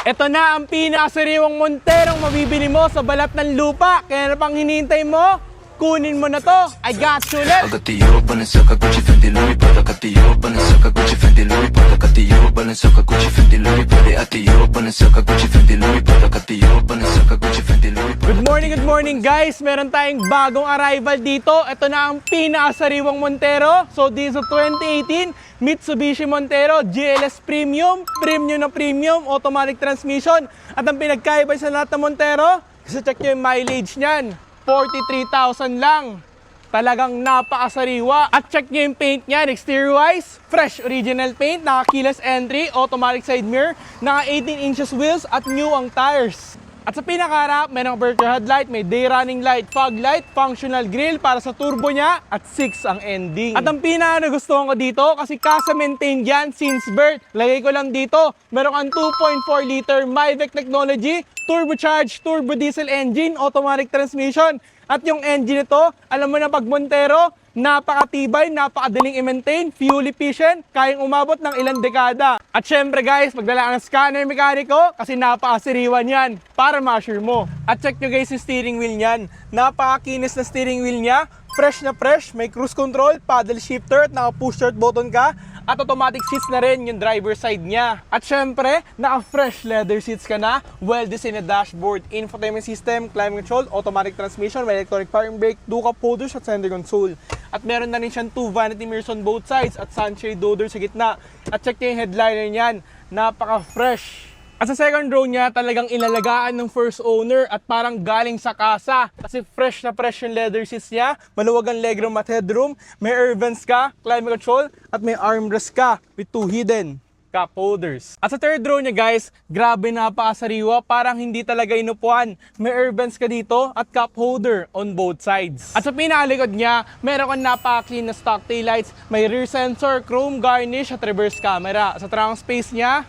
Ito na ang pinakasariwang Monterong mabibili mo sa balat ng lupa. Kaya na pang hinihintay mo, kunin mo na to. I got you, I let's got the Euro Balenciaga Gucci Fendi Louis Prada. Got the Euro Balenciaga Gucci Fendi Louis Prada. Got the Euro Balenciaga Gucci Fendi Louis Prada. At the Euro Balenciaga Gucci Fendi Louis Prada. Got the Euro Balenciaga Gucci Fendi Louis Prada. Good morning guys! Meron tayong bagong arrival dito. Ito na ang pinakasariwang Montero. So this is 2018 Mitsubishi Montero GLS Premium. Premium na premium, automatic transmission. At ang pinagkaiba sa lahat ng Montero, kasi check nyo yung mileage niyan. 43,000 lang. Talagang napakasariwa. At check nyo yung paint niyan, exterior wise, fresh original paint, naka keyless entry, automatic side mirror, naka 18 inches wheels at new ang tires. At sa pinakaharap, may virtual headlight, may day running light, fog light, functional grille para sa turbo niya at 6 ang ending. At ang pinaka-nagustuhan ko dito kasi kasa-maintain yan since birth. Lagay ko lang dito, meron kang 2.4 liter MyVec technology, turbocharged turbo diesel engine, automatic transmission. At yung engine nito, alam mo na pag Montero, napakatibay, napakadaling i-maintain, fuel efficient, kayang umabot ng ilang dekada. At syempre guys, magdala ka ng scanner mekaniko kasi napakasiriwan yan para ma-assure mo. At check nyo guys yung steering wheel niyan. Napakakinis na steering wheel niya, fresh na fresh, may cruise control, paddle shifter at naka-push start button ka. At automatic seats na rin yung driver side niya. At syempre, naka-fresh leather seats ka na, well-designed na dashboard, infotainment system, climate control, automatic transmission, may electronic parking brake, 2 cup holders at center console. At meron na rin siyang 2 vanity mirrors on both sides at sunshade holder sa gitna. At check niyo yung headliner niyan, napaka-fresh. At sa second row niya, talagang ilalagaan ng first owner at parang galing sa kasa. Kasi fresh na fresh yung leather seats niya, maluwag ang legroom at headroom, may air vents ka, climate control, at may armrest ka with 2 hidden cup holders. At sa third row niya guys, grabe napakasariwa, parang hindi talaga inupuan. May air vents ka dito at cup holder on both sides. At sa pinakalikod niya, meron kang napaka-clean na stock taillights, may rear sensor, chrome garnish at reverse camera. Sa trunk space niya,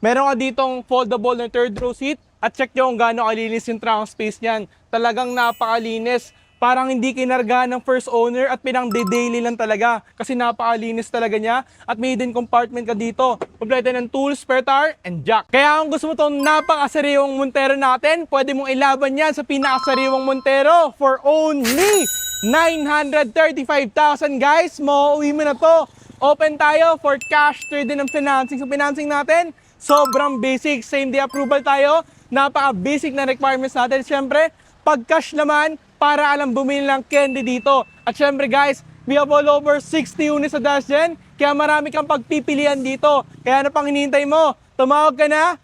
meron ka ditong foldable na third row seat at check nyo kung gaano kalinis yung trunk space niyan. Talagang napakalinis. Parang hindi kinargahan ng first owner at pinang-daily lang talaga kasi napakalinis talaga niya at may hidden compartment ka dito. Kompleto ng tools, spare tire, and jack. Kaya kung gusto mo itong napakasariwang Montero natin, pwede mong ilaban yan sa pinakasariwang Montero for only 935,000 guys. Mauuwi mo na to. Open tayo for cash trade-in ng financing. So financing natin, sobrang basic, same day approval tayo. Napaka-basic na requirements natin. Siyempre, pag cash naman, para alam bumili ng candy dito. At siyempre guys, we have all over 60 units sa Dash Gen. Kaya marami kang pagpipilian dito. Kaya ano pang hinihintay mo? Tumawag ka na